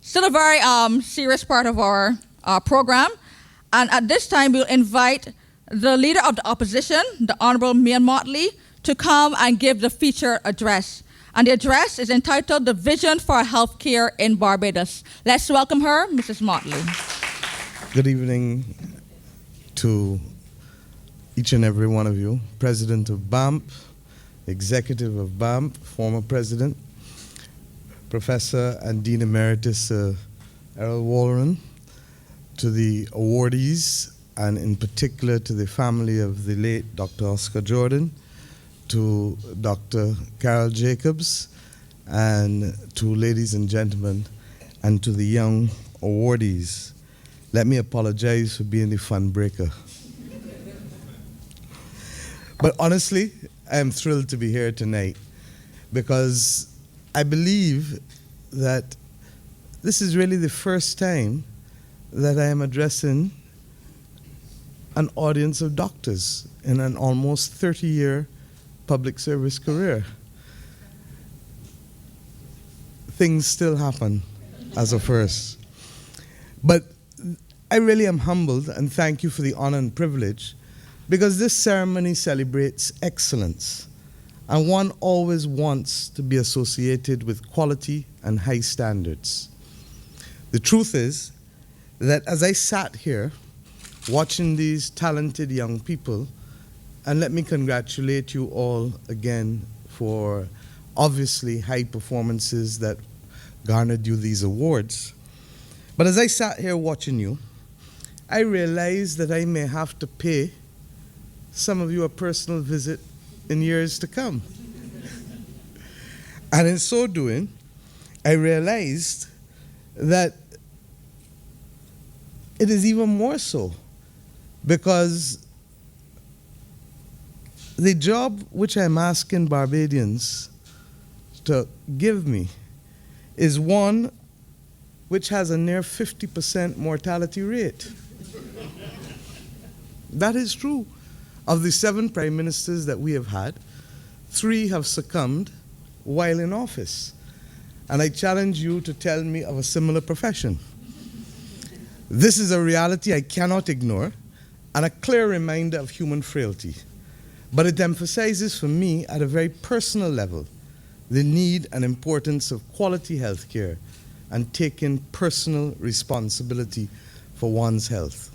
Still a very serious part of our program. And at this time, we'll invite the Leader of the Opposition, the Honourable Mottley, to come and give the feature address. And the address is entitled The Vision for Healthcare in Barbados. Let's welcome her, Mrs. Mottley. Good evening to each and every one of you. President of BAMP, Executive of BAMP, former President, Professor and Dean Emeritus Errol Walren, to the awardees, and in particular to the family of the late Dr. Oscar Jordan, to Dr. Carol Jacobs, and to ladies and gentlemen, and to the young awardees. Let me apologize for being the fun breaker. But honestly, I am thrilled to be here tonight because I believe that this is really the first time that I am addressing an audience of doctors in an almost 30-year public service career. Things still happen as a first. But I really am humbled, and thank you for the honor and privilege, because this ceremony celebrates excellence, and one always wants to be associated with quality and high standards. The truth is that as I sat here watching these talented young people, and let me congratulate you all again for obviously high performances that garnered you these awards. But as I sat here watching you, I realized that I may have to pay some of you a personal visit in years to come. And in so doing, I realized that it is even more so, because the job which I'm asking Barbadians to give me is one which has a near 50% mortality rate. That is true. Of the 7 prime ministers that we have had, 3 have succumbed while in office. And I challenge you to tell me of a similar profession. This is a reality I cannot ignore, and a clear reminder of human frailty. But it emphasizes for me at a very personal level the need and importance of quality health care and taking personal responsibility for one's health.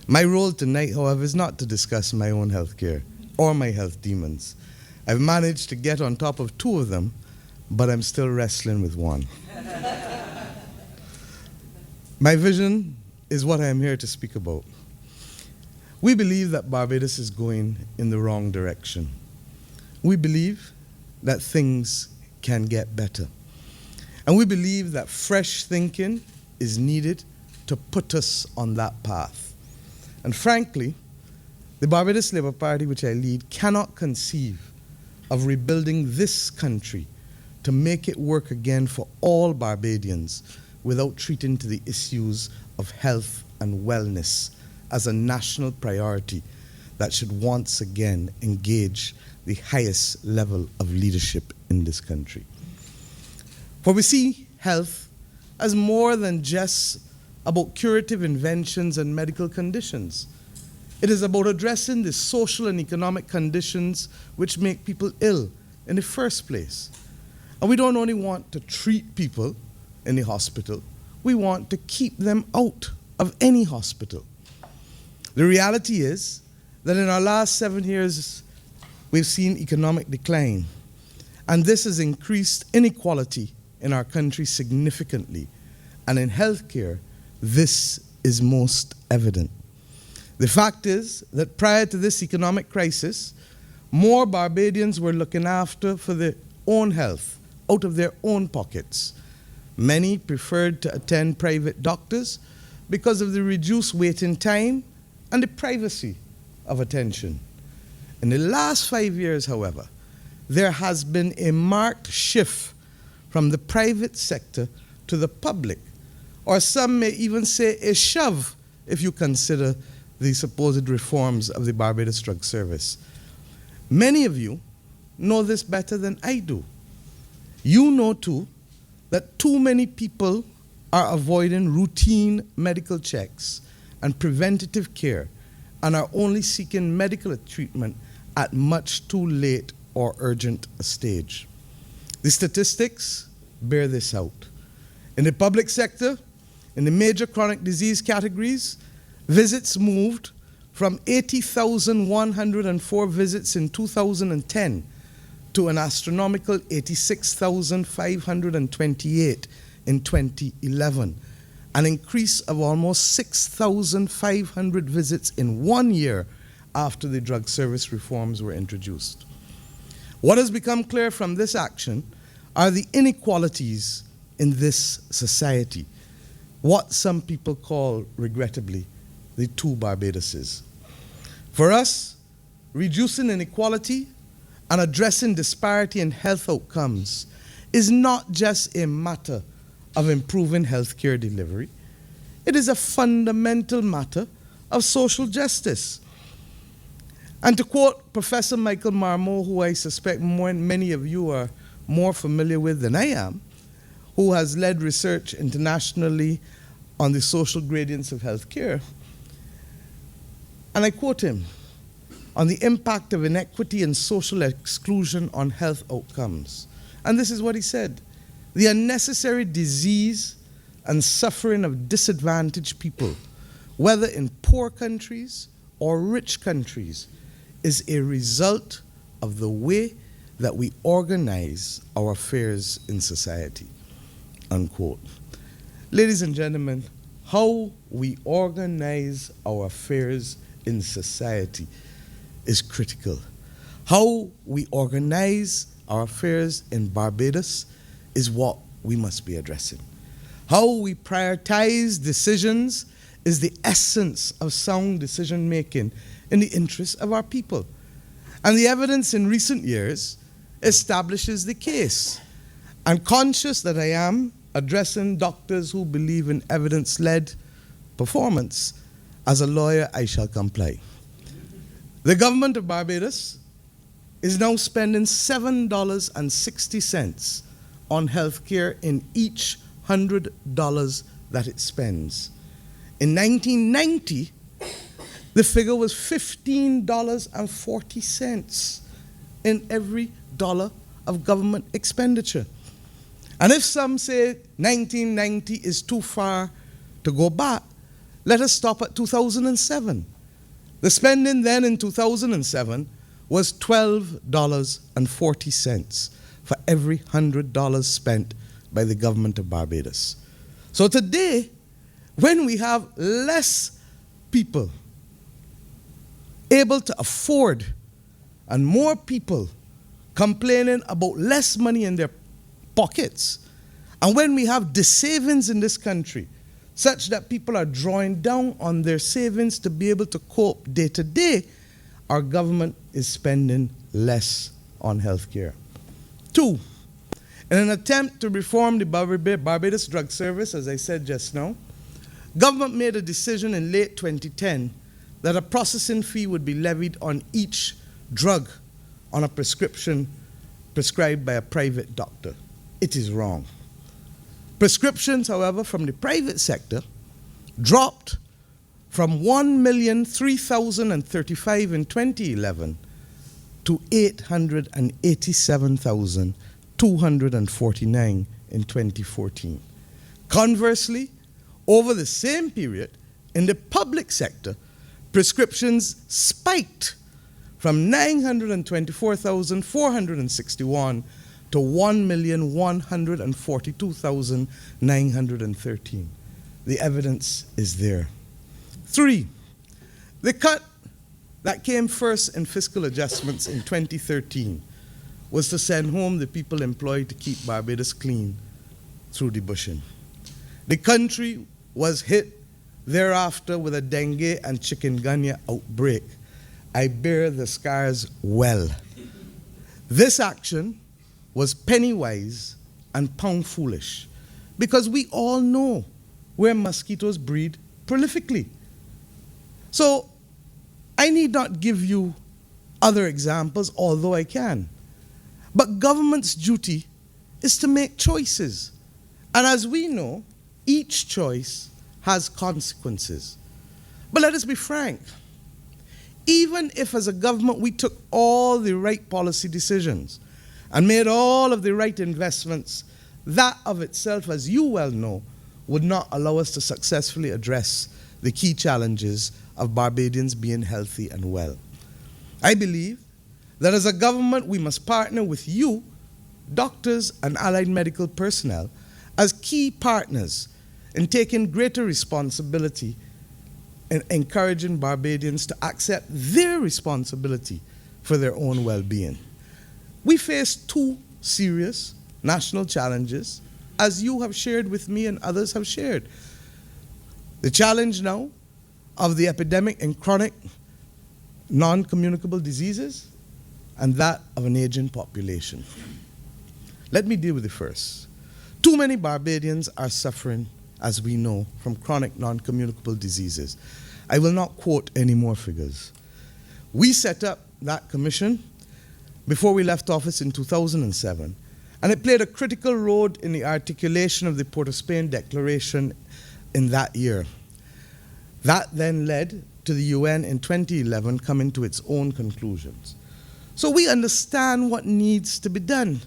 My role tonight, however, is not to discuss my own health care or my health demons. I've managed to get on top of 2 of them, but I'm still wrestling with one. My vision is what I am here to speak about. We believe that Barbados is going in the wrong direction. We believe that things can get better. And we believe that fresh thinking is needed to put us on that path. And frankly, the Barbados Labour Party, which I lead, cannot conceive of rebuilding this country to make it work again for all Barbadians without treating to the issues of health and wellness as a national priority that should once again engage the highest level of leadership in this country. For we see health as more than just about curative inventions and medical conditions. It is about addressing the social and economic conditions which make people ill in the first place. And we don't only want to treat people in the hospital, we want to keep them out of any hospital. The reality is that in our last 7 years, we've seen economic decline, and this has increased inequality in our country significantly. And in healthcare, this is most evident. The fact is that prior to this economic crisis, more Barbadians were looking after for their own health out of their own pockets. Many preferred to attend private doctors because of the reduced waiting time and the privacy of attention. In the last 5 years, however, there has been a marked shift from the private sector to the public, or some may even say a shove if you consider the supposed reforms of the Barbados Drug Service. Many of you know this better than I do. You know too that too many people are avoiding routine medical checks and preventative care and are only seeking medical treatment at much too late or urgent a stage. The statistics bear this out. In the public sector, in the major chronic disease categories, visits moved from 80,104 visits in 2010 to an astronomical 86,528 in 2011, an increase of almost 6,500 visits in 1 year after the drug service reforms were introduced. What has become clear from this action are the inequalities in this society, what some people call, regrettably, the two Barbadoses. For us, reducing inequality and addressing disparity in health outcomes is not just a matter of improving healthcare delivery. It is a fundamental matter of social justice. And to quote Professor Michael Marmot, who I suspect many of you are more familiar with than I am, who has led research internationally on the social gradients of healthcare, and I quote him, on the impact of inequity and social exclusion on health outcomes. And this is what he said: the unnecessary disease and suffering of disadvantaged people, whether in poor countries or rich countries, is a result of the way that we organize our affairs in society, unquote. Ladies and gentlemen, how we organize our affairs in society is critical. How we organize our affairs in Barbados is what we must be addressing. How we prioritize decisions is the essence of sound decision making in the interests of our people. And the evidence in recent years establishes the case. I'm conscious that I am addressing doctors who believe in evidence-led performance. As a lawyer, I shall comply. The government of Barbados is now spending $7.60 on healthcare in each $100 that it spends. In 1990, the figure was $15.40 in every dollar of government expenditure. And if some say 1990 is too far to go back, let us stop at 2007. The spending then in 2007 was $12.40 for every $100 spent by the government of Barbados. So today, when we have less people able to afford and more people complaining about less money in their pockets, and when we have the savings in this country such that people are drawing down on their savings to be able to cope day to day, our government is spending less on healthcare. 2, in an attempt to reform the Barbados Drug Service, as I said just now, government made a decision in late 2010 that a processing fee would be levied on each drug on a prescription prescribed by a private doctor. It is wrong. Prescriptions, however, from the private sector dropped from 1,003,035 in 2011 to 887,249 in 2014. Conversely, over the same period, in the public sector, prescriptions spiked from 924,461 to 1,142,913. The evidence is there. 3, the cut that came first in fiscal adjustments in 2013 was to send home the people employed to keep Barbados clean through the bushing. The country was hit thereafter with a dengue and chikungunya outbreak. I bear the scars well. This action was penny-wise and pound-foolish because we all know where mosquitoes breed prolifically. So I need not give you other examples, although I can. But government's duty is to make choices. And as we know, each choice has consequences. But let us be frank. Even if as a government we took all the right policy decisions and made all of the right investments, that of itself, as you well know, would not allow us to successfully address the key challenges of Barbadians being healthy and well. I believe that as a government we must partner with you, doctors and allied medical personnel, as key partners in taking greater responsibility and encouraging Barbadians to accept their responsibility for their own well-being. We face two serious national challenges, as you have shared with me and others have shared. The challenge now of the epidemic in chronic non-communicable diseases and that of an aging population. Let me deal with the first. Too many Barbadians are suffering, as we know, from chronic non-communicable diseases. I will not quote any more figures. We set up that commission before we left office in 2007, and it played a critical role in the articulation of the Port of Spain Declaration in that year. That then led to the UN in 2011 coming to its own conclusions. So we understand what needs to be done,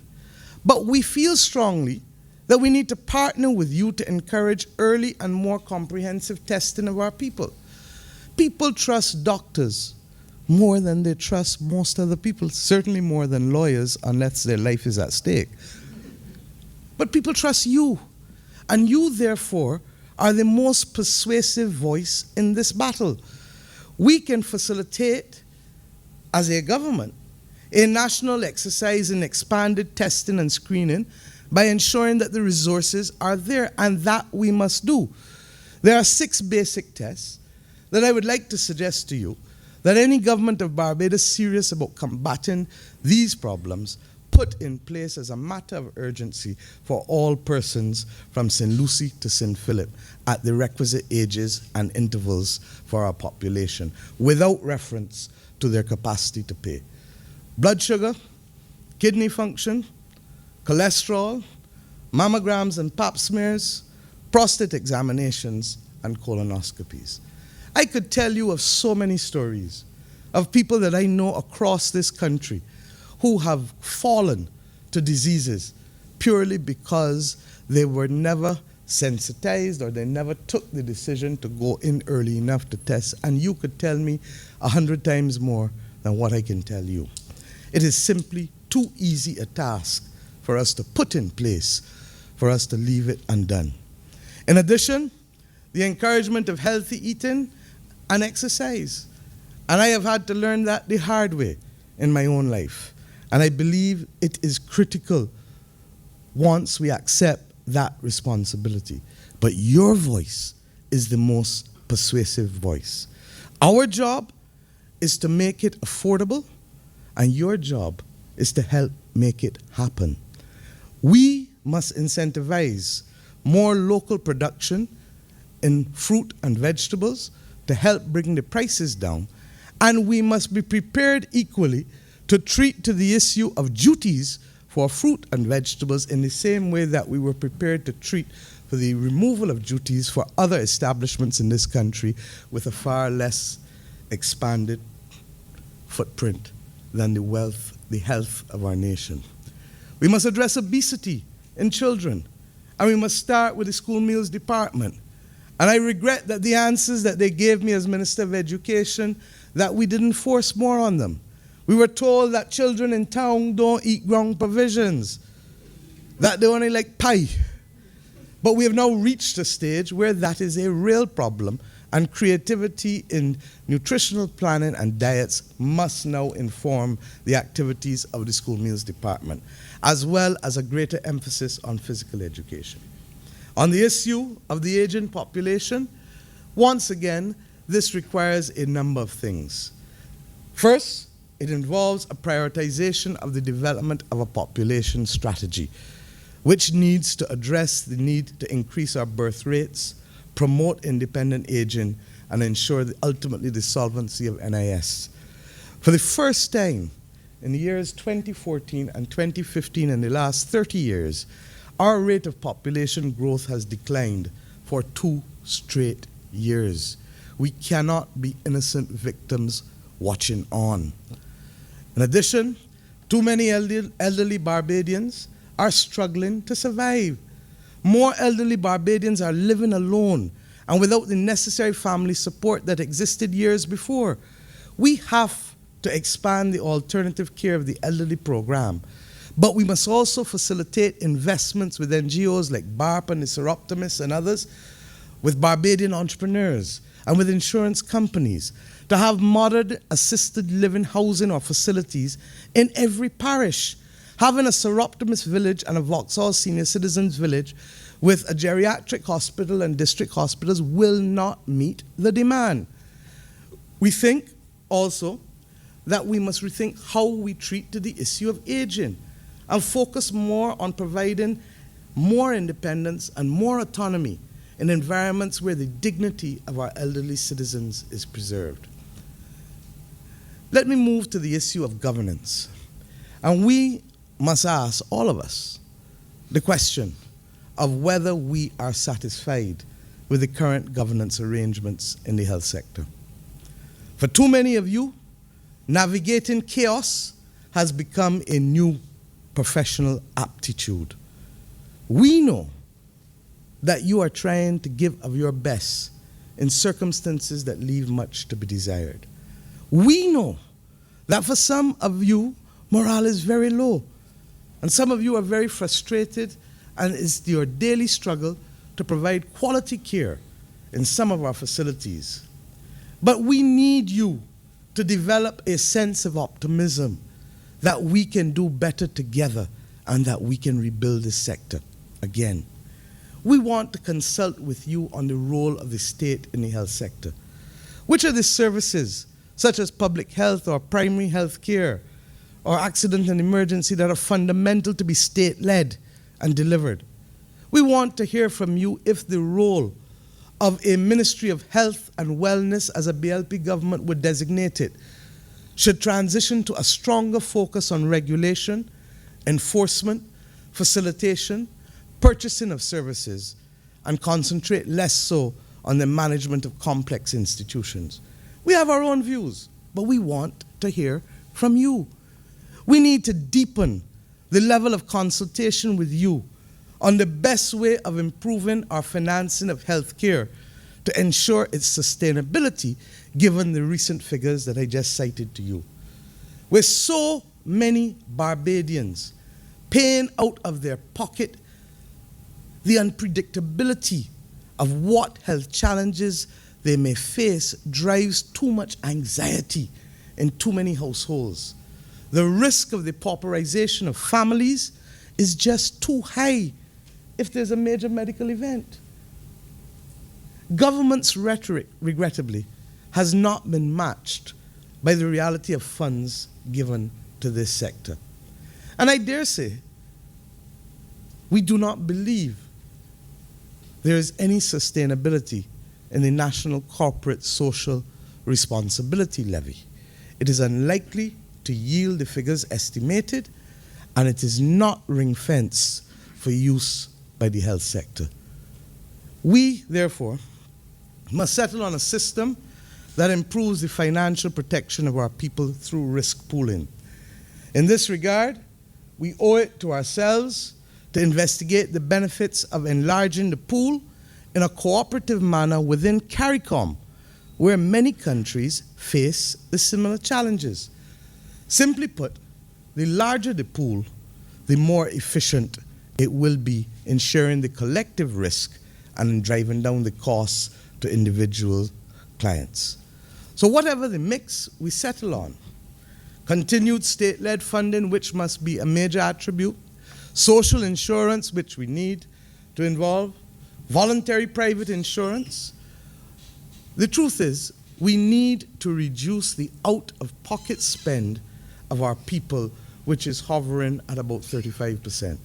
but we feel strongly that we need to partner with you to encourage early and more comprehensive testing of our people. People trust doctors more than they trust most other people, certainly more than lawyers unless their life is at stake. But people trust you, and you therefore are the most persuasive voice in this battle. We can facilitate, as a government, a national exercise in expanded testing and screening by ensuring that the resources are there, and that we must do. There are 6 basic tests that I would like to suggest to you that any government of Barbados serious about combating these problems put in place as a matter of urgency for all persons from St. Lucie to St. Philip at the requisite ages and intervals for our population, without reference to their capacity to pay. Blood sugar, kidney function, cholesterol, mammograms and pap smears, prostate examinations, and colonoscopies. I could tell you of so many stories of people that I know across this country who have fallen to diseases purely because they were never sensitized or they never took the decision to go in early enough to test. And you could tell me 100 times more than what I can tell you. It is simply too easy a task for us to put in place, for us to leave it undone. In addition, the encouragement of healthy eating and exercise. And I have had to learn that the hard way in my own life. And I believe it is critical once we accept that responsibility. But your voice is the most persuasive voice. Our job is to make it affordable, and your job is to help make it happen. We must incentivize more local production in fruit and vegetables to help bring the prices down, and we must be prepared equally to treat to the issue of duties for fruit and vegetables in the same way that we were prepared to treat for the removal of duties for other establishments in this country with a far less expanded footprint than the health of our nation. We must address obesity in children, and we must start with the school meals department. And I regret that the answers that they gave me as Minister of Education, that we didn't force more on them. We were told that children in town don't eat ground provisions, that they only like pie. But we have now reached a stage where that is a real problem, and creativity in nutritional planning and diets must now inform the activities of the school meals department, as well as a greater emphasis on physical education. On the issue of the aging population, once again, this requires a number of things. First, it involves a prioritization of the development of a population strategy, which needs to address the need to increase our birth rates, promote independent aging, and ensure ultimately the solvency of NIS. For the first time in the years 2014 and 2015, in the last 30 years, our rate of population growth has declined for 2 straight years. We cannot be innocent victims watching on. In addition, too many elderly Barbadians are struggling to survive. More elderly Barbadians are living alone and without the necessary family support that existed years before. We have to expand the alternative care of the elderly program, but we must also facilitate investments with NGOs like BAMP and the Seroptimus and others, with Barbadian entrepreneurs and with insurance companies to have modern assisted living housing or facilities in every parish. Having a Seroptimus village and a Vauxhall Senior Citizens village with a geriatric hospital and district hospitals will not meet the demand. We think also that we must rethink how we treat the issue of aging and focus more on providing more independence and more autonomy in environments where the dignity of our elderly citizens is preserved. Let me move to the issue of governance. And we must ask, all of us, the question of whether we are satisfied with the current governance arrangements in the health sector. For too many of you, navigating chaos has become a new professional aptitude. We know that you are trying to give of your best in circumstances that leave much to be desired. We know that for some of you, morale is very low, and some of you are very frustrated, and it's your daily struggle to provide quality care in some of our facilities. But we need you to develop a sense of optimism that we can do better together and that we can rebuild this sector again. We want to consult with you on the role of the state in the health sector. Which are the services, such as public health or primary health care or accident and emergency, that are fundamental to be state-led and delivered? We want to hear from you if the role of a Ministry of Health and Wellness, as a BLP government would designate it, should transition to a stronger focus on regulation, enforcement, facilitation, purchasing of services, and concentrate less so on the management of complex institutions. We have our own views, but we want to hear from you. We need to deepen the level of consultation with you on the best way of improving our financing of healthcare to ensure its sustainability, given the recent figures that I just cited to you. With so many Barbadians paying out of their pocket, the unpredictability of what health challenges they may face drives too much anxiety in too many households. The risk of the pauperization of families is just too high if there's a major medical event. Government's rhetoric, regrettably, has not been matched by the reality of funds given to this sector. And I dare say, we do not believe there is any sustainability in the National Corporate Social Responsibility Levy. It is unlikely to yield the figures estimated, and it is not ring-fenced for use by the health sector. We, therefore, must settle on a system that improves the financial protection of our people through risk pooling. In this regard, we owe it to ourselves to investigate the benefits of enlarging the pool in a cooperative manner within CARICOM, where many countries face the similar challenges. Simply put, the larger the pool, the more efficient it will be in sharing the collective risk and in driving down the costs to individual clients. So whatever the mix we settle on, continued state-led funding, which must be a major attribute, social insurance, which we need to involve, voluntary private insurance. The truth is, we need to reduce the out-of-pocket spend of our people, which is hovering at about 35%.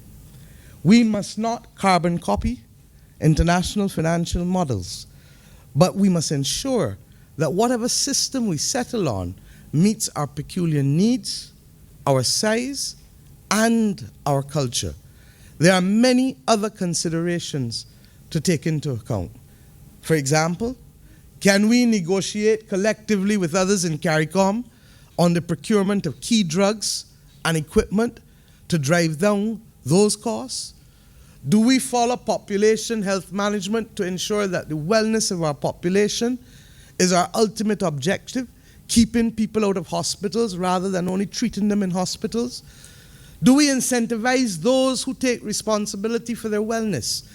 We must not carbon copy international financial models, but we must ensure that whatever system we settle on meets our peculiar needs, our size, and our culture. There are many other considerations to take into account. For example, can we negotiate collectively with others in CARICOM on the procurement of key drugs and equipment to drive down those costs? Do we follow population health management to ensure that the wellness of our population is our ultimate objective, keeping people out of hospitals rather than only treating them in hospitals? Do we incentivize those who take responsibility for their wellness,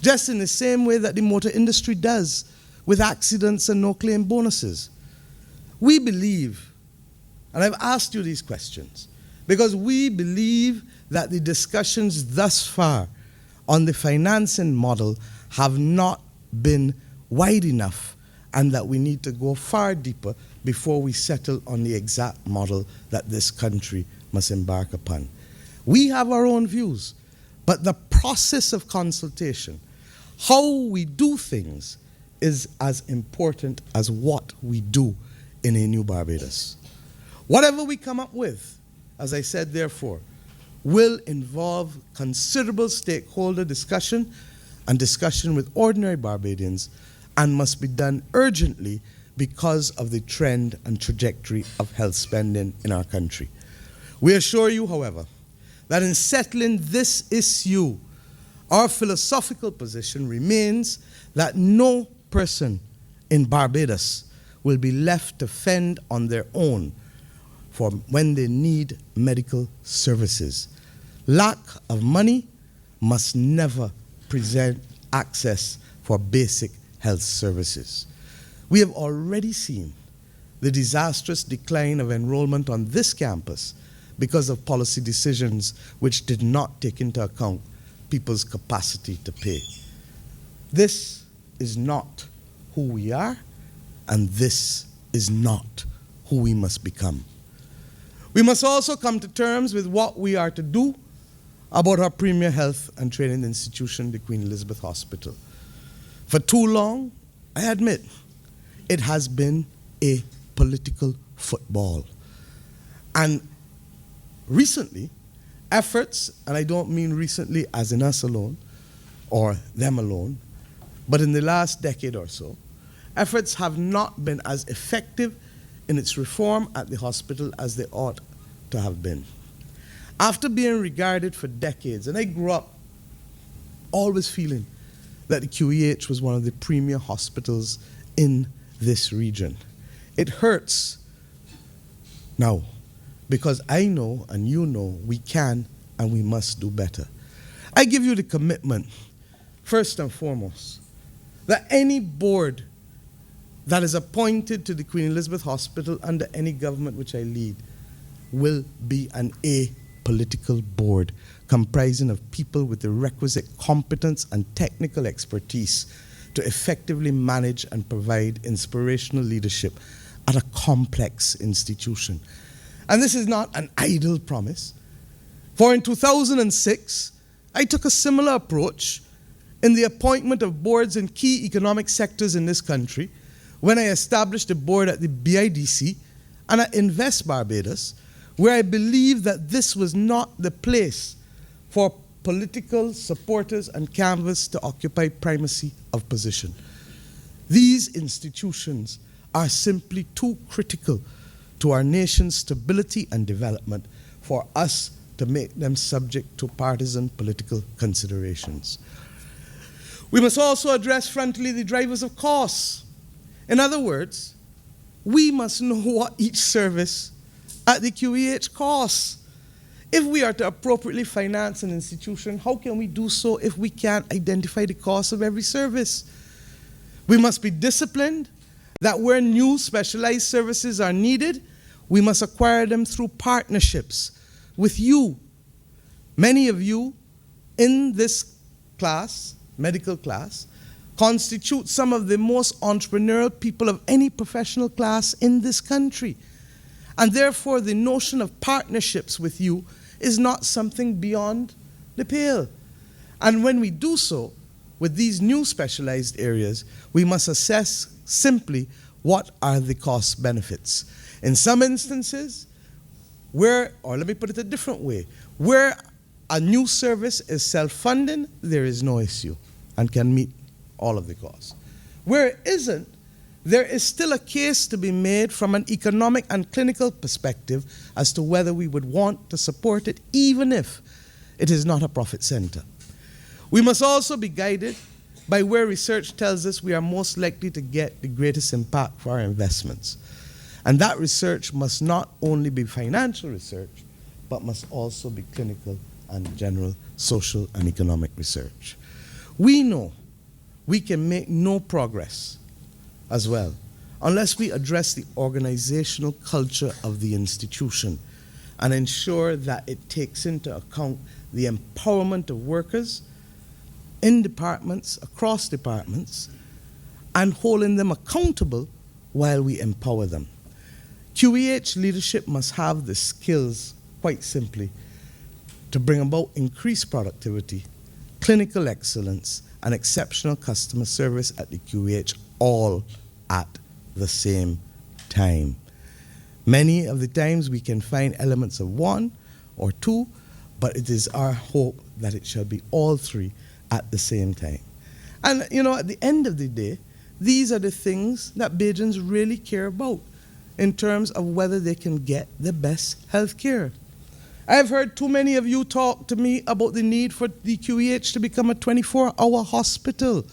just in the same way that the motor industry does with accidents and no-claim bonuses? We believe, and I've asked you these questions, because we believe that the discussions thus far on the financing model have not been wide enough, and that we need to go far deeper before we settle on the exact model that this country must embark upon. We have our own views, but the process of consultation, how we do things, is as important as what we do in a new Barbados. Whatever we come up with, as I said, therefore, will involve considerable stakeholder discussion and discussion with ordinary Barbadians, and must be done urgently because of the trend and trajectory of health spending in our country. We assure you, however, that in settling this issue, our philosophical position remains that no person in Barbados will be left to fend on their own for when they need medical services. Lack of money must never present access for basic health services. We have already seen the disastrous decline of enrollment on this campus because of policy decisions which did not take into account people's capacity to pay. This is not who we are, and this is not who we must become. We must also come to terms with what we are to do about our premier health and training institution, the Queen Elizabeth Hospital. For too long, I admit, it has been a political football. And recently, efforts, and I don't mean recently as in us alone or them alone, but in the last decade or so, efforts have not been as effective in its reform at the hospital as they ought to have been. After being regarded for decades, and I grew up always feeling that the QEH was one of the premier hospitals in this region. It hurts now, because I know and you know we can and we must do better. I give you the commitment, first and foremost, that any board that is appointed to the Queen Elizabeth Hospital under any government which I lead will be an apolitical board comprising of people with the requisite competence and technical expertise to effectively manage and provide inspirational leadership at a complex institution. And this is not an idle promise. For in 2006, I took a similar approach in the appointment of boards in key economic sectors in this country when I established a board at the BIDC and at Invest Barbados, where I believed that this was not the place for political supporters and canvass to occupy primacy of position. These institutions are simply too critical to our nation's stability and development for us to make them subject to partisan political considerations. We must also address frontally the drivers of costs. In other words, we must know what each service at the QEH costs. If we are to appropriately finance an institution, how can we do so if we can't identify the cost of every service? We must be disciplined that where new specialized services are needed, we must acquire them through partnerships with you. Many of you in this class, medical class, constitute some of the most entrepreneurial people of any professional class in this country. And therefore, the notion of partnerships with you is not something beyond the pale. And when we do so, with these new specialized areas, we must assess simply what are the cost benefits. In some instances, or let me put it a different way, where a new service is self-funding, there is no issue. and can meet all of the costs. Where it isn't, there is still a case to be made from an economic and clinical perspective as to whether we would want to support it, even if it is not a profit center. We must also be guided by where research tells us we are most likely to get the greatest impact for our investments. And that research must not only be financial research, but must also be clinical and general social and economic research. We know we can make no progress as well unless we address the organizational culture of the institution and ensure that it takes into account the empowerment of workers in departments, across departments, and holding them accountable while we empower them. QEH leadership must have the skills, quite simply, to bring about increased productivity, clinical excellence, and exceptional customer service at the QEH all at the same time. Many of the times we can find elements of one or two, but it is our hope that it shall be all three at the same time. And you know, at the end of the day, these are the things that Bajans really care about in terms of whether they can get the best health care. I've heard too many of you talk to me about the need for the QEH to become a 24-hour hospital,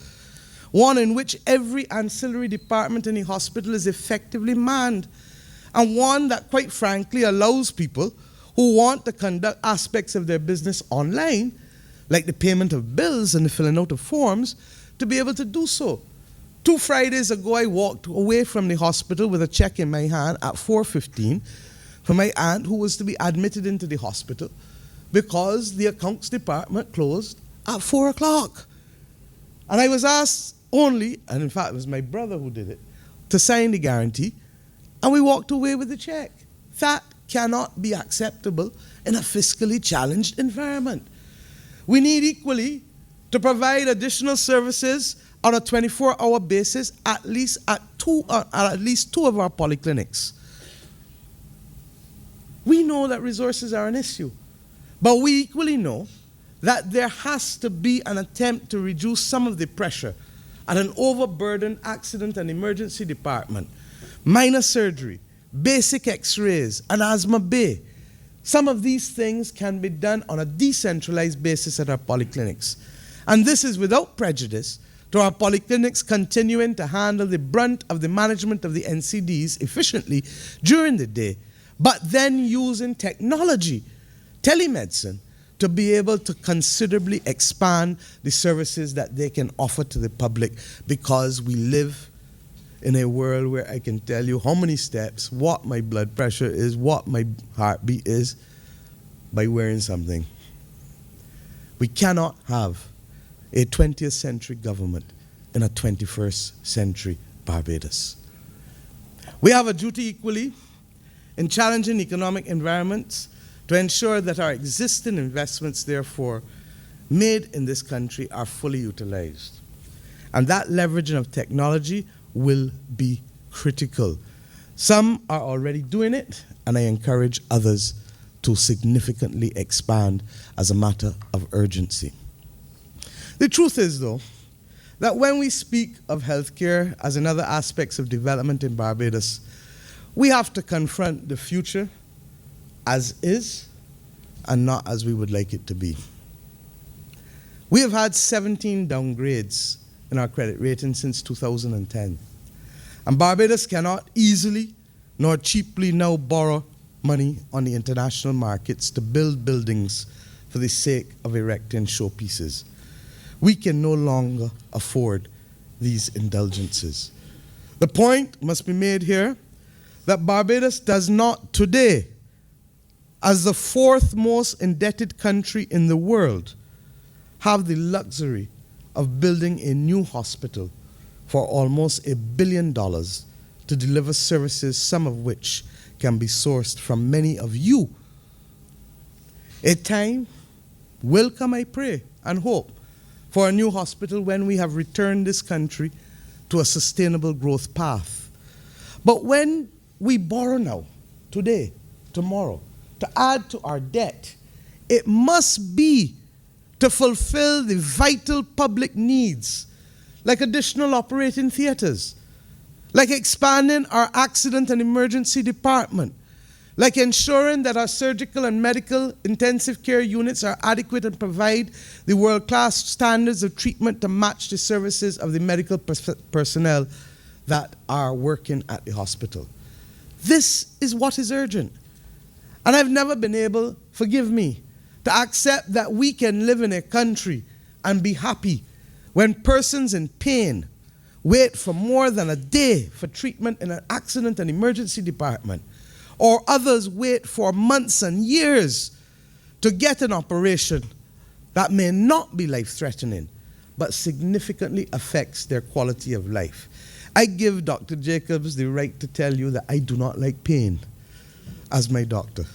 one in which every ancillary department in the hospital is effectively manned, and one that, quite frankly, allows people who want to conduct aspects of their business online, like the payment of bills and the filling out of forms, to be able to do so. 2 Fridays ago, I walked away from the hospital with a check in my hand at 4:15 for my aunt who was to be admitted into the hospital because the accounts department closed at 4 o'clock. And I was asked only, and in fact it was my brother who did it, to sign the guarantee, and we walked away with the check. That cannot be acceptable in a fiscally challenged environment. We need equally to provide additional services on a 24-hour basis at least two of our polyclinics. We know that resources are an issue, but we equally know that there has to be an attempt to reduce some of the pressure at an overburdened accident and emergency department, minor surgery, basic x-rays, and asthma bay. Some of these things can be done on a decentralized basis at our polyclinics. And this is without prejudice to our polyclinics continuing to handle the brunt of the management of the NCDs efficiently during the day, but then using technology, telemedicine, to be able to considerably expand the services that they can offer to the public, because we live in a world where I can tell you how many steps, what my blood pressure is, what my heartbeat is, by wearing something. We cannot have a 20th century government in a 21st century Barbados. We have a duty equally in challenging economic environments to ensure that our existing investments, therefore, made in this country are fully utilized. And that leveraging of technology will be critical. Some are already doing it, and I encourage others to significantly expand as a matter of urgency. The truth is, though, that when we speak of healthcare as in other aspects of development in Barbados, we have to confront the future as is and not as we would like it to be. We have had 17 downgrades in our credit rating since 2010. And Barbados cannot easily nor cheaply now borrow money on the international markets to build buildings for the sake of erecting showpieces. We can no longer afford these indulgences. The point must be made here that Barbados does not today, as the 4th most indebted country in the world, have the luxury of building a new hospital for almost $1 billion to deliver services, some of which can be sourced from many of you. A time will come, I pray and hope, for a new hospital when we have returned this country to a sustainable growth path. But when we borrow now, today, tomorrow, to add to our debt, it must be to fulfill the vital public needs, like additional operating theaters, like expanding our accident and emergency department, like ensuring that our surgical and medical intensive care units are adequate and provide the world-class standards of treatment to match the services of the medical personnel that are working at the hospital. This is what is urgent. And I've never been able, forgive me, to accept that we can live in a country and be happy when persons in pain wait for more than a day for treatment in an accident and emergency department, or others wait for months and years to get an operation that may not be life-threatening, but significantly affects their quality of life. I give Dr. Jacobs the right to tell you that I do not like pain as my doctor.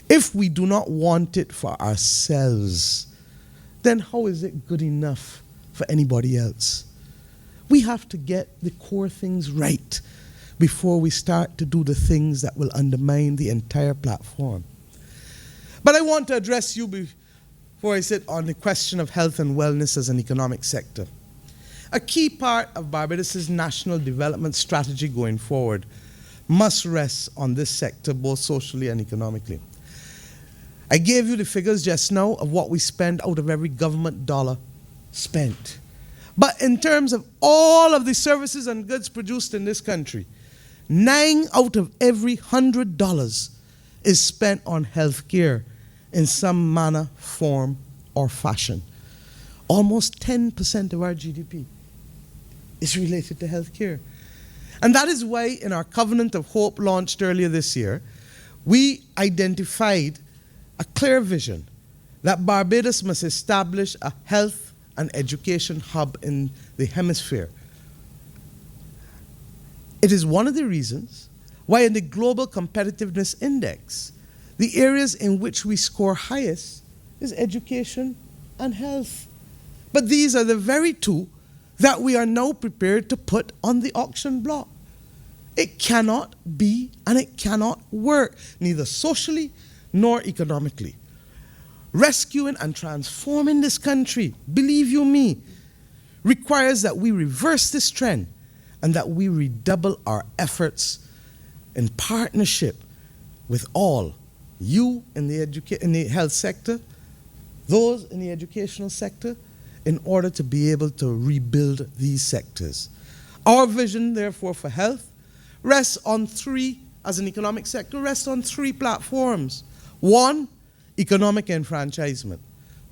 If we do not want it for ourselves, then how is it good enough for anybody else? We have to get the core things right before we start to do the things that will undermine the entire platform. But I want to address you before I sit on the question of health and wellness as an economic sector. A key part of Barbados' national development strategy going forward must rest on this sector, both socially and economically. I gave you the figures just now of what we spend out of every government dollar spent. But in terms of all of the services and goods produced in this country, 9 out of every $100 is spent on health care in some manner, form, or fashion. Almost 10% of our GDP is related to health care. And that is why in our Covenant of Hope launched earlier this year, we identified a clear vision that Barbados must establish a health and education hub in the hemisphere. It is one of the reasons why in the Global Competitiveness Index, the areas in which we score highest is education and health. But these are the very two that we are now prepared to put on the auction block. It cannot be and it cannot work, neither socially nor economically. Rescuing and transforming this country, believe you me, requires that we reverse this trend and that we redouble our efforts in partnership with all, you in the health sector, those in the educational sector, in order to be able to rebuild these sectors. Our vision, therefore, for health rests on three, as an economic sector, rests on three platforms. 1, economic enfranchisement.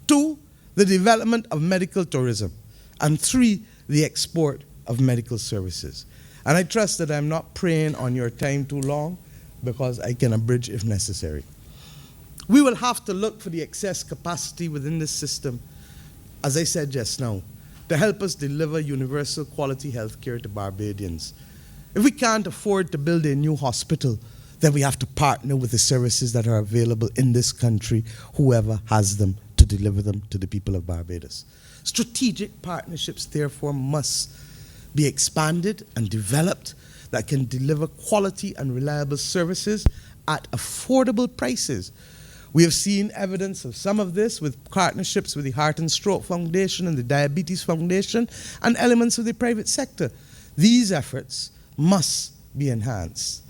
2, the development of medical tourism. And 3, the export of medical services. And I trust that I'm not preying on your time too long, because I can abridge if necessary. We will have to look for the excess capacity within this system, as I said just now, to help us deliver universal quality health care to Barbadians. If we can't afford to build a new hospital, then we have to partner with the services that are available in this country, whoever has them, to deliver them to the people of Barbados. Strategic partnerships, therefore, must be expanded and developed that can deliver quality and reliable services at affordable prices. We have seen evidence of some of this with partnerships with the Heart and Stroke Foundation and the Diabetes Foundation and elements of the private sector. These efforts must be enhanced.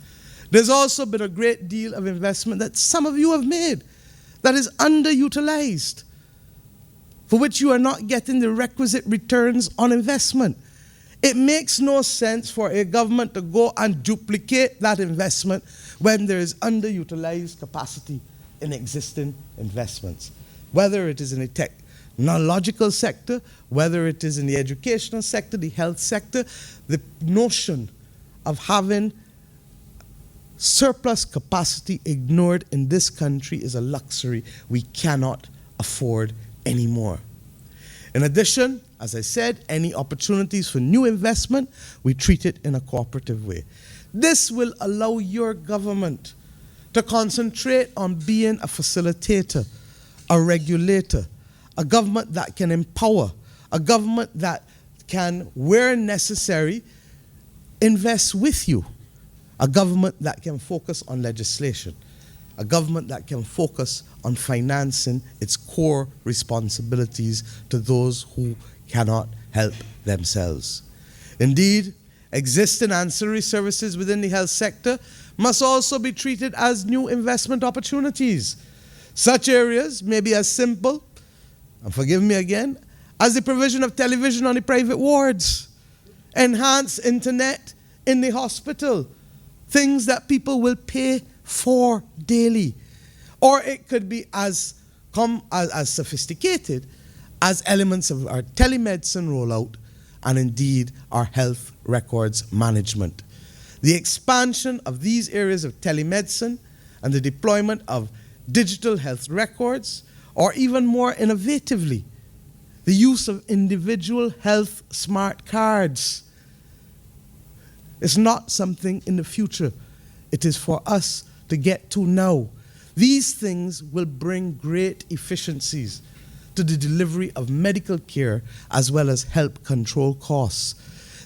There's also been a great deal of investment that some of you have made that is underutilized, for which you are not getting the requisite returns on investment. It makes no sense for a government to go and duplicate that investment when there is underutilized capacity in existing investments, whether it is in the technological sector, whether it is in the educational sector, the health sector. The notion of having surplus capacity ignored in this country is a luxury we cannot afford anymore. In addition, as I said, any opportunities for new investment, we treat it in a cooperative way. This will allow your government to concentrate on being a facilitator, a regulator, a government that can empower, a government that can, where necessary, invest with you, a government that can focus on legislation. a government that can focus on financing its core responsibilities to those who cannot help themselves. Indeed, existing ancillary services within the health sector must also be treated as new investment opportunities. Such areas may be as simple, and forgive me again, as the provision of television on the private wards, enhanced internet in the hospital, things that people will pay for daily. Or it could be as sophisticated as elements of our telemedicine rollout and indeed our health records management. The expansion of these areas of telemedicine and the deployment of digital health records, or even more innovatively, the use of individual health smart cards. It's not something in the future. It is for us to get to now. These things will bring great efficiencies to the delivery of medical care as well as help control costs.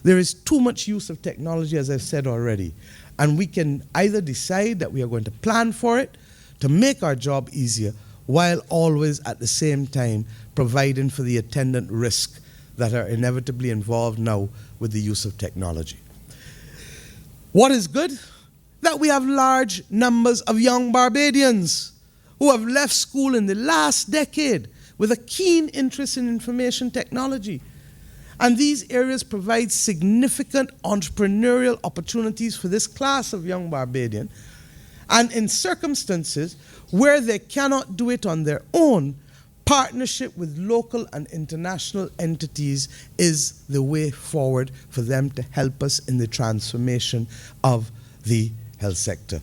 There is too much use of technology, as I've said already, and we can either decide that we are going to plan for it to make our job easier, while always at the same time providing for the attendant risk that are inevitably involved now with the use of technology. What is good? That we have large numbers of young Barbadians who have left school in the last decade with a keen interest in information technology. And these areas provide significant entrepreneurial opportunities for this class of young Barbadian. And in circumstances where they cannot do it on their own, partnership with local and international entities is the way forward for them to help us in the transformation of the health sector.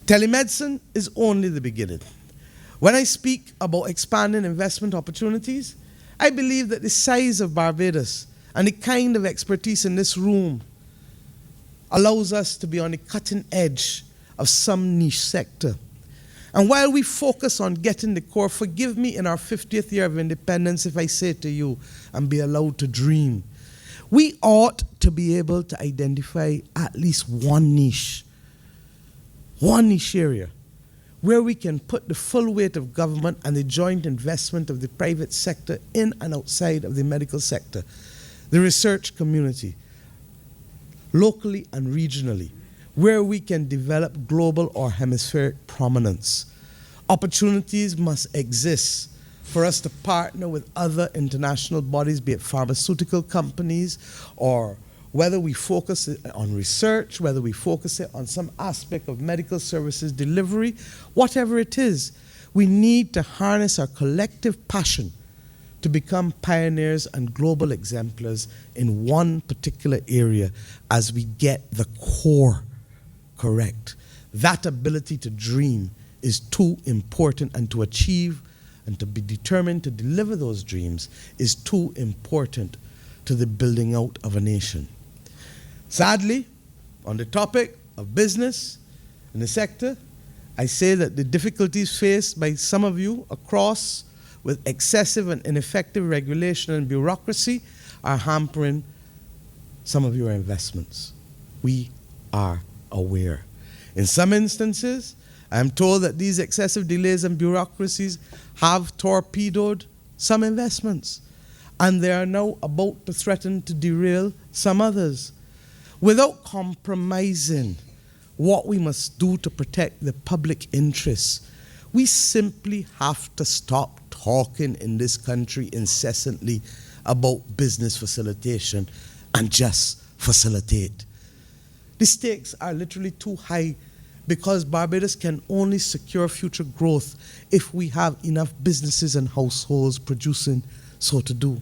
Telemedicine is only the beginning. When I speak about expanding investment opportunities, I believe that the size of Barbados and the kind of expertise in this room allows us to be on the cutting edge of some niche sector. And while we focus on getting the core, forgive me in our 50th year of independence if I say to you, and be allowed to dream, we ought to be able to identify at least one niche area where we can put the full weight of government and the joint investment of the private sector in and outside of the medical sector, the research community, locally and regionally, where we can develop global or hemispheric prominence. Opportunities must exist for us to partner with other international bodies, be it pharmaceutical companies, or whether we focus it on research, whether we focus it on some aspect of medical services delivery, whatever it is, we need to harness our collective passion to become pioneers and global exemplars in one particular area as we get the core correct. That ability to dream is too important, and to achieve and to be determined to deliver those dreams is too important to the building out of a nation. Sadly, on the topic of business in the sector, I say that the difficulties faced by some of you across with excessive and ineffective regulation and bureaucracy are hampering some of your investments. We are aware. In some instances, I am told that these excessive delays and bureaucracies have torpedoed some investments, and they are now about to threaten to derail some others. Without compromising what we must do to protect the public interests, we simply have to stop talking in this country incessantly about business facilitation and just facilitate. The stakes are literally too high, because Barbados can only secure future growth if we have enough businesses and households producing so to do.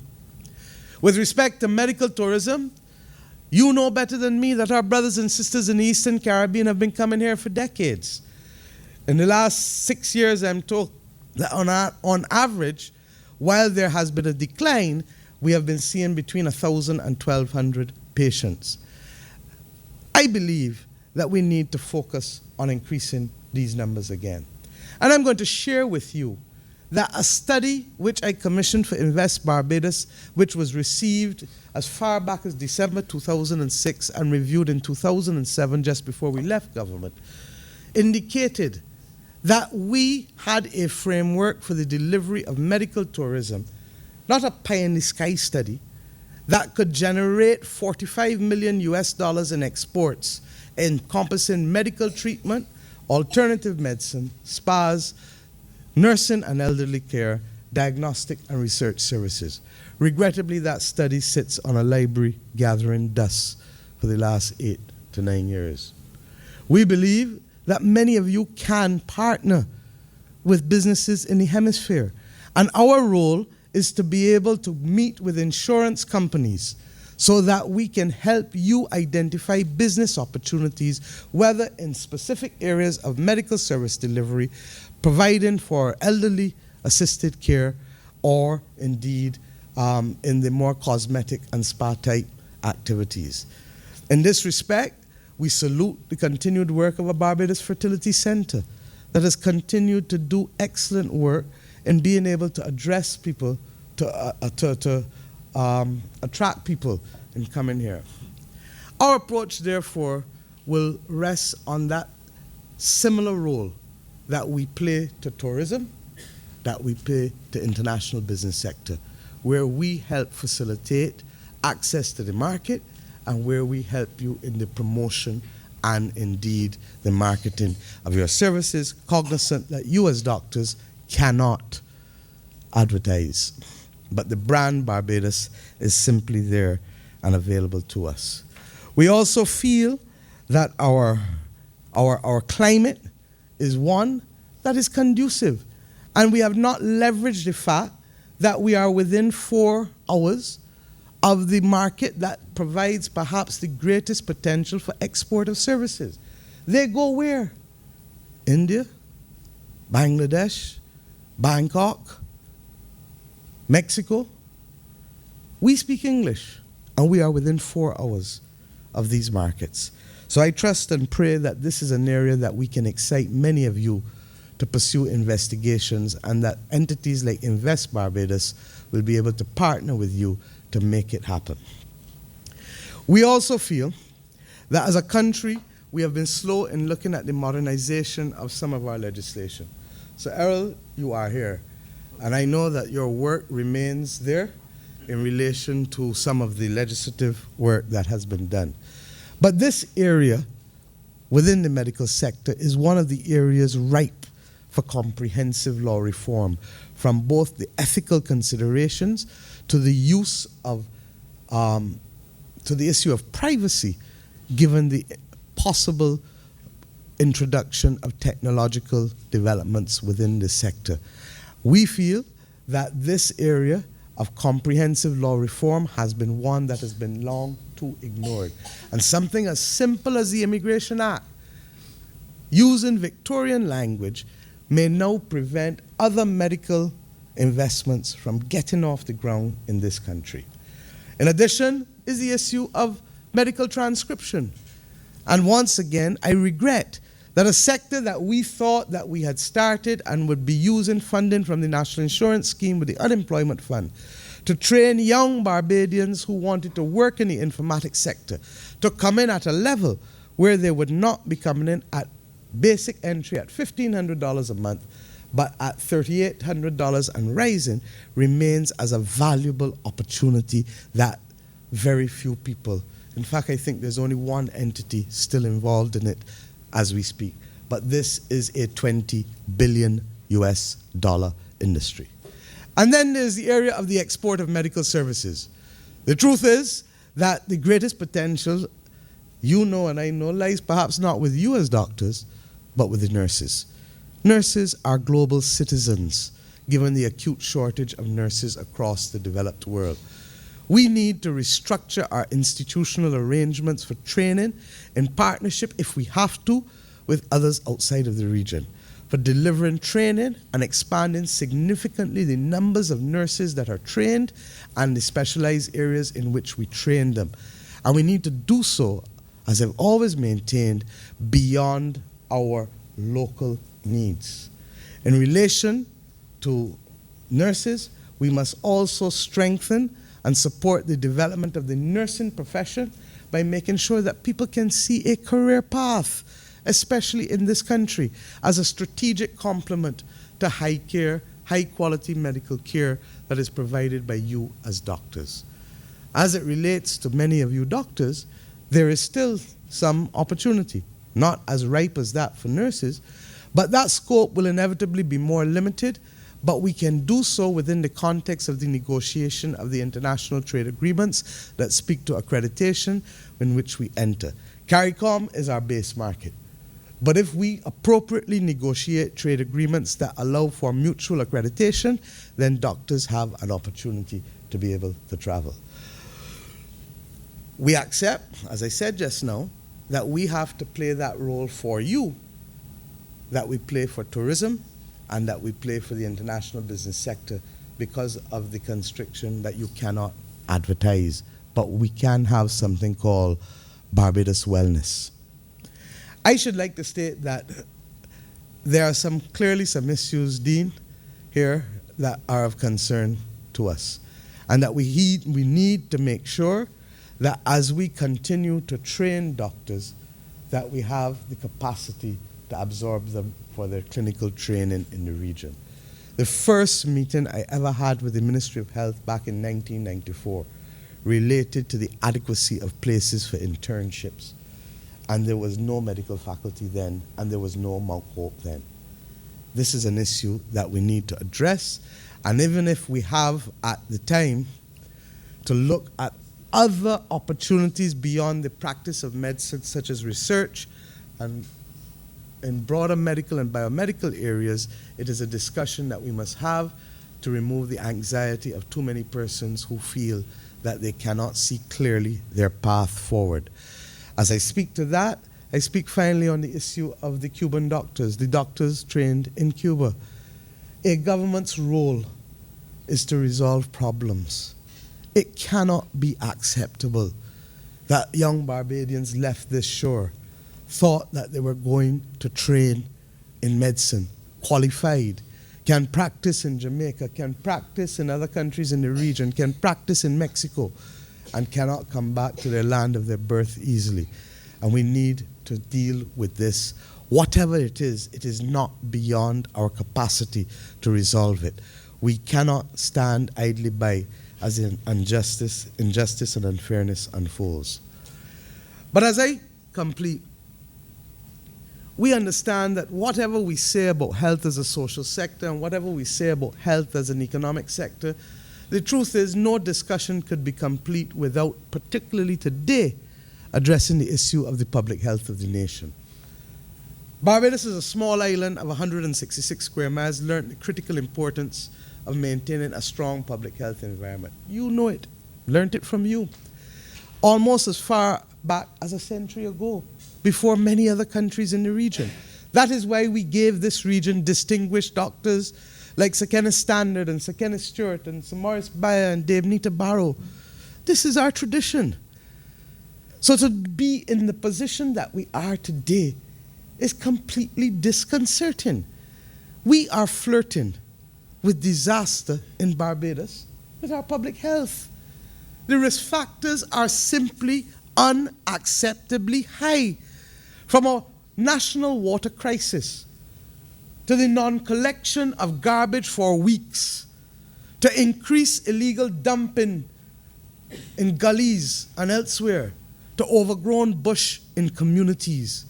With respect to medical tourism, you know better than me that our brothers and sisters in the Eastern Caribbean have been coming here for decades. In the last 6 years, I'm told that on average, while there has been a decline, we have been seeing between 1,000 and 1,200 patients. I believe that we need to focus on increasing these numbers again. And I'm going to share with you that a study which I commissioned for Invest Barbados, which was received as far back as December 2006 and reviewed in 2007, just before we left government, indicated that we had a framework for the delivery of medical tourism, not a pie-in-the-sky study, that could generate 45 million US dollars in exports, encompassing medical treatment, alternative medicine, spas, nursing and elderly care, diagnostic and research services. Regrettably, that study sits on a library gathering dust for the last 8 to 9 years. We believe that many of you can partner with businesses in the hemisphere, and our role is to be able to meet with insurance companies so that we can help you identify business opportunities, whether in specific areas of medical service delivery, providing for elderly assisted care, or indeed in the more cosmetic and spa type activities. In this respect, we salute the continued work of a Barbados Fertility Center that has continued to do excellent work in being able to address people, to attract people in coming here. Our approach, therefore, will rest on that similar role that we play to tourism, that we play to international business sector, where we help facilitate access to the market and where we help you in the promotion and indeed the marketing of your services, cognizant that you as doctors cannot advertise. But the brand Barbados is simply there and available to us. We also feel that our climate is one that is conducive, and we have not leveraged the fact that we are within 4 hours of the market that provides perhaps the greatest potential for export of services. They go where? India, Bangladesh, Bangkok, Mexico. We speak English, and we are within 4 hours of these markets. So I trust and pray that this is an area that we can excite many of you to pursue investigations, and that entities like Invest Barbados will be able to partner with you to make it happen. We also feel that as a country, we have been slow in looking at the modernization of some of our legislation. So Errol, you are here, and I know that your work remains there in relation to some of the legislative work that has been done. But this area within the medical sector is one of the areas ripe for comprehensive law reform, from both the ethical considerations to the use of, to the issue of privacy, given the possible introduction of technological developments within the sector. We feel that this area of comprehensive law reform has been one that has been long too ignored. And something as simple as the Immigration Act, using Victorian language, may now prevent other medical investments from getting off the ground in this country. In addition is the issue of medical transcription. And once again, I regret that a sector that we thought that we had started and would be using funding from the National Insurance Scheme with the Unemployment Fund to train young Barbadians who wanted to work in the informatics sector to come in at a level where they would not be coming in at basic entry at $1,500 a month, but at $3,800 and rising, remains as a valuable opportunity that very few people, in fact, I think there's only one entity still involved in it as we speak. But this is a $20 billion US industry. And then there's the area of the export of medical services. The truth is that the greatest potential, you know and I know, lies perhaps not with you as doctors, but with the nurses. Nurses are global citizens, given the acute shortage of nurses across the developed world. We need to restructure our institutional arrangements for training in partnership, if we have to, with others outside of the region, for delivering training and expanding significantly the numbers of nurses that are trained and the specialized areas in which we train them. And we need to do so, as I've always maintained, beyond our local needs. In relation to nurses, we must also strengthen and support the development of the nursing profession by making sure that people can see a career path especially in this country, as a strategic complement to high quality medical care that is provided by you as doctors. As it relates to many of you doctors, there is still some opportunity, not as ripe as that for nurses, but that scope will inevitably be more limited, but we can do so within the context of the negotiation of the international trade agreements that speak to accreditation in which we enter. CARICOM is our base market. But if we appropriately negotiate trade agreements that allow for mutual accreditation, then doctors have an opportunity to be able to travel. We accept, as I said just now, that we have to play that role for you, that we play for tourism, and that we play for the international business sector because of the constriction that you cannot advertise. But we can have something called Barbados Wellness. I should like to state that there are clearly some issues, Dean, here that are of concern to us. And that we need to make sure that as we continue to train doctors, that we have the capacity to absorb them for their clinical training in the region. The first meeting I ever had with the Ministry of Health back in 1994 related to the adequacy of places for internships. And there was no medical faculty then, and there was no Mount Hope then. This is an issue that we need to address, and even if we have at the time to look at other opportunities beyond the practice of medicine, such as research, and in broader medical and biomedical areas, it is a discussion that we must have to remove the anxiety of too many persons who feel that they cannot see clearly their path forward. As I speak to that, I speak finally on the issue of the Cuban doctors, the doctors trained in Cuba. A government's role is to resolve problems. It cannot be acceptable that young Barbadians left this shore, thought that they were going to train in medicine, qualified, can practice in Jamaica, can practice in other countries in the region, can practice in Mexico, and cannot come back to their land of their birth easily. And we need to deal with this. Whatever it is not beyond our capacity to resolve it. We cannot stand idly by as injustice and unfairness unfolds. But as I complete, we understand that whatever we say about health as a social sector and whatever we say about health as an economic sector, the truth is no discussion could be complete without, particularly today, addressing the issue of the public health of the nation. Barbados is a small island of 166 square miles, learned the critical importance of maintaining a strong public health environment. You know it, learned it from you. Almost as far back as a century ago, before many other countries in the region. That is why we gave this region distinguished doctors like Sir Kenneth Standard and Sir Kenneth Stewart and Sir Maurice Bayer and Dame Nita Barrow. This is our tradition. So to be in the position that we are today is completely disconcerting. We are flirting with disaster in Barbados with our public health. The risk factors are simply unacceptably high. From a national water crisis to the non-collection of garbage for weeks, to increase illegal dumping in gullies and elsewhere, to overgrown bush in communities.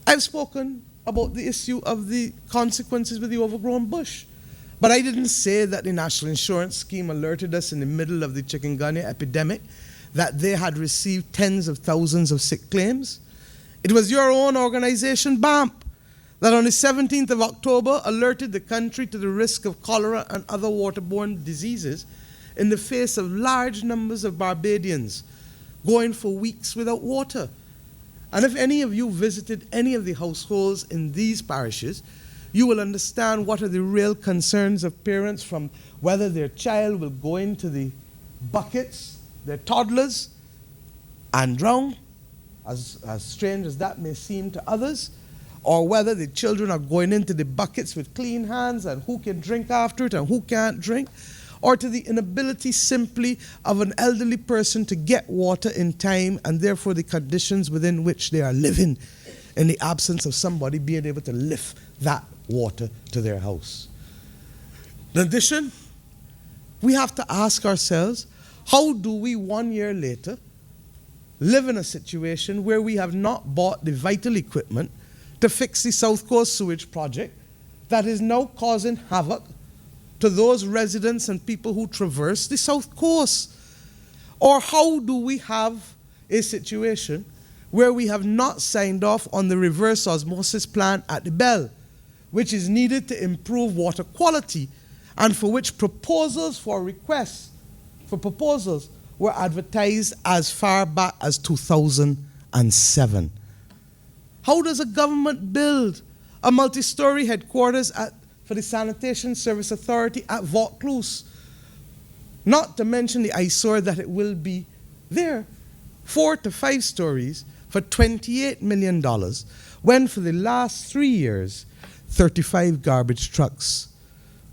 I've spoken about the issue of the consequences with the overgrown bush, but I didn't say that the National Insurance Scheme alerted us in the middle of the chikungunya epidemic that they had received tens of thousands of sick claims. It was your own organization, BAMP, that on the 17th of October alerted the country to the risk of cholera and other waterborne diseases in the face of large numbers of Barbadians going for weeks without water. And if any of you visited any of the households in these parishes, you will understand what are the real concerns of parents, from whether their child will go into the buckets, their toddlers, and drown, as strange as that may seem to others, or whether the children are going into the buckets with clean hands and who can drink after it and who can't drink, or to the inability simply of an elderly person to get water in time and therefore the conditions within which they are living. in the absence of somebody being able to lift that water to their house. In addition, we have to ask ourselves, how do we 1 year later live in a situation where we have not bought the vital equipment to fix the South Coast sewage project that is now causing havoc to those residents and people who traverse the South Coast? Or how do we have a situation where we have not signed off on the reverse osmosis plant at the Bell, which is needed to improve water quality, and for which proposals for requests for proposals were advertised as far back as 2007? How does a government build a multi-story headquarters for the Sanitation Service Authority at Vaucluse? Not to mention the eyesore that it will be there, 4 to 5 stories for $28 million, when for the last 3 years, 35 garbage trucks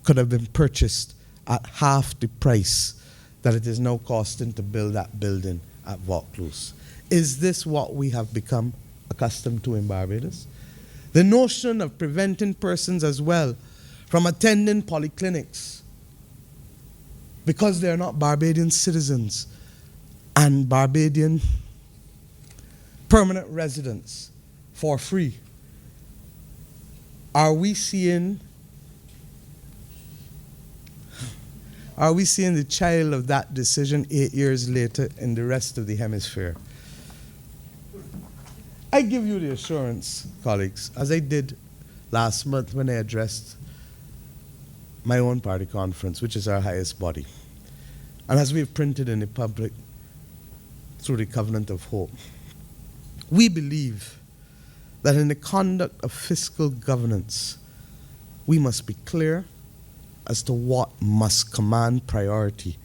could have been purchased at half the price that it is now costing to build that building at Vaucluse. Is this what we have become accustomed to in Barbados? The notion of preventing persons as well from attending polyclinics because they are not Barbadian citizens and Barbadian permanent residents for free. Are we seeing the child of that decision 8 years later in the rest of the hemisphere? I give you the assurance, colleagues, as I did last month when I addressed my own party conference, which is our highest body, and as we've printed in the public through the Covenant of Hope. We believe that in the conduct of fiscal governance, we must be clear as to what must command priority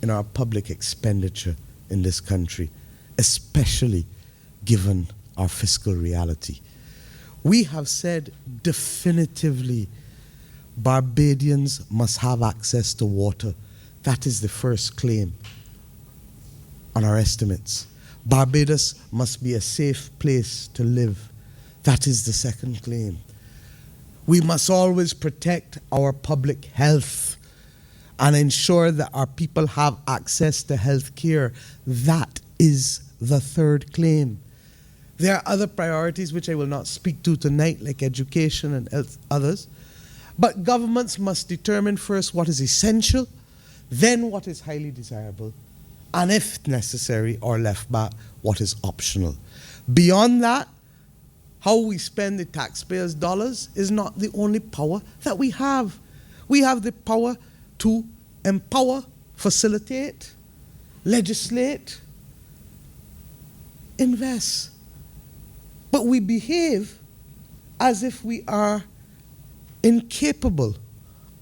in our public expenditure in this country, especially given our fiscal reality. We have said definitively Barbadians must have access to water. That is the first claim on our estimates. Barbados must be a safe place to live. That is the second claim. We must always protect our public health and ensure that our people have access to health care. That is the third claim. There are other priorities which I will not speak to tonight, like education and others. But governments must determine first what is essential, then what is highly desirable, and if necessary or left back, what is optional. Beyond that, how we spend the taxpayers' dollars is not the only power that we have. We have the power to empower, facilitate, legislate, invest. But we behave as if we are incapable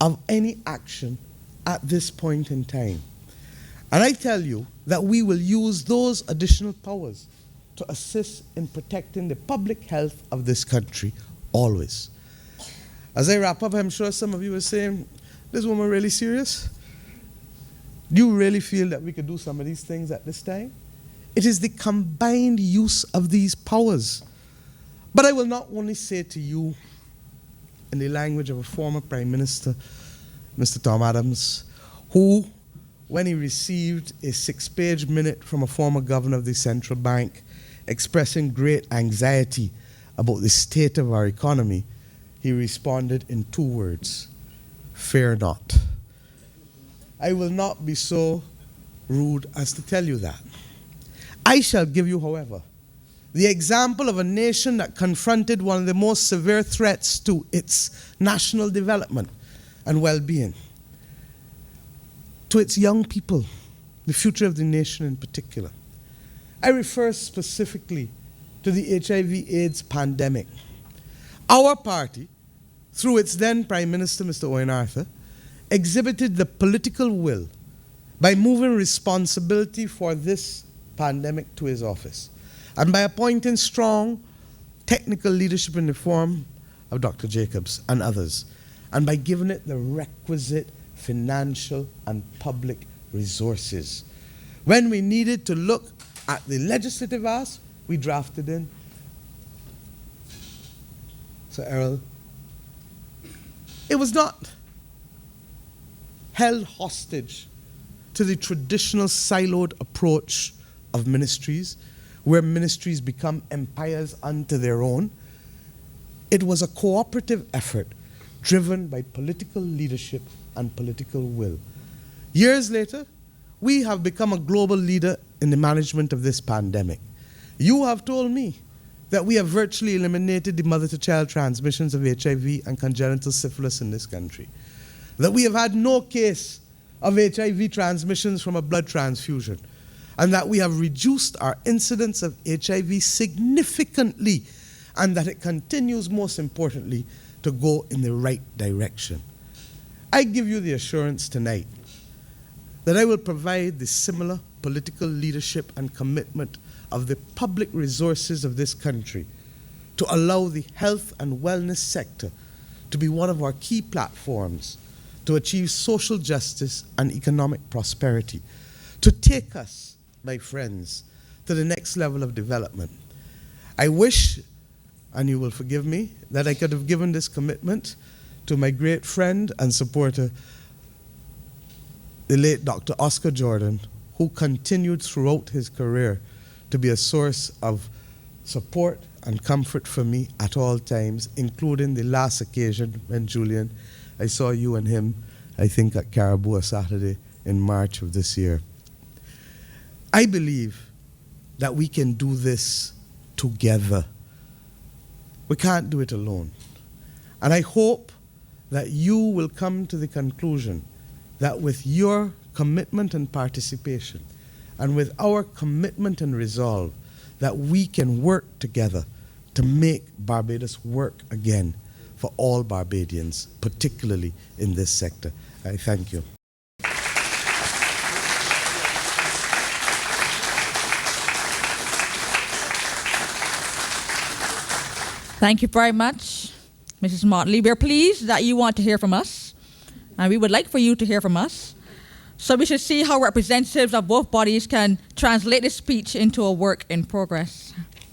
of any action at this point in time. And I tell you that we will use those additional powers to assist in protecting the public health of this country always. As I wrap up, I'm sure some of you are saying, this woman really serious? Do you really feel that we could do some of these things at this time? It is the combined use of these powers. But I will not only say to you, in the language of a former Prime Minister, Mr. Tom Adams, who, when he received a 6-page minute from a former governor of the central bank expressing great anxiety about the state of our economy, he responded in 2 words: fear not. I will not be so rude as to tell you that. I shall give you, however, the example of a nation that confronted one of the most severe threats to its national development and well-being, to its young people, the future of the nation in particular. I refer specifically to the HIV/AIDS pandemic. Our party, through its then Prime Minister, Mr. Owen Arthur, exhibited the political will by moving responsibility for this pandemic to his office, and by appointing strong technical leadership in the form of Dr. Jacobs and others, and by giving it the requisite financial and public resources. When we needed to look at the legislative ask, we drafted in Sir Errol, it was not held hostage to the traditional siloed approach of ministries, where ministries become empires unto their own. It was a cooperative effort driven by political leadership and political will. Years later, we have become a global leader in the management of this pandemic. You have told me that we have virtually eliminated the mother-to-child transmissions of HIV and congenital syphilis in this country, that we have had no case of HIV transmissions from a blood transfusion, and that we have reduced our incidence of HIV significantly, and that it continues, most importantly, to go in the right direction. I give you the assurance tonight that I will provide the similar political leadership and commitment of the public resources of this country to allow the health and wellness sector to be one of our key platforms to achieve social justice and economic prosperity, to take us, my friends, to the next level of development. I wish, and you will forgive me, that I could have given this commitment to my great friend and supporter, the late Dr. Oscar Jordan, who continued throughout his career to be a source of support and comfort for me at all times, including the last occasion when, Julian, I saw you and him, I think, at Caribou Saturday in March of this year. I believe that we can do this together. We can't do it alone. And I hope that you will come to the conclusion that with your commitment and participation, and with our commitment and resolve, that we can work together to make Barbados work again for all Barbadians, particularly in this sector. I thank you. Thank you very much, Mrs. Mottley. We're pleased that you want to hear from us, and we would like for you to hear from us. So we should see how representatives of both bodies can translate this speech into a work in progress.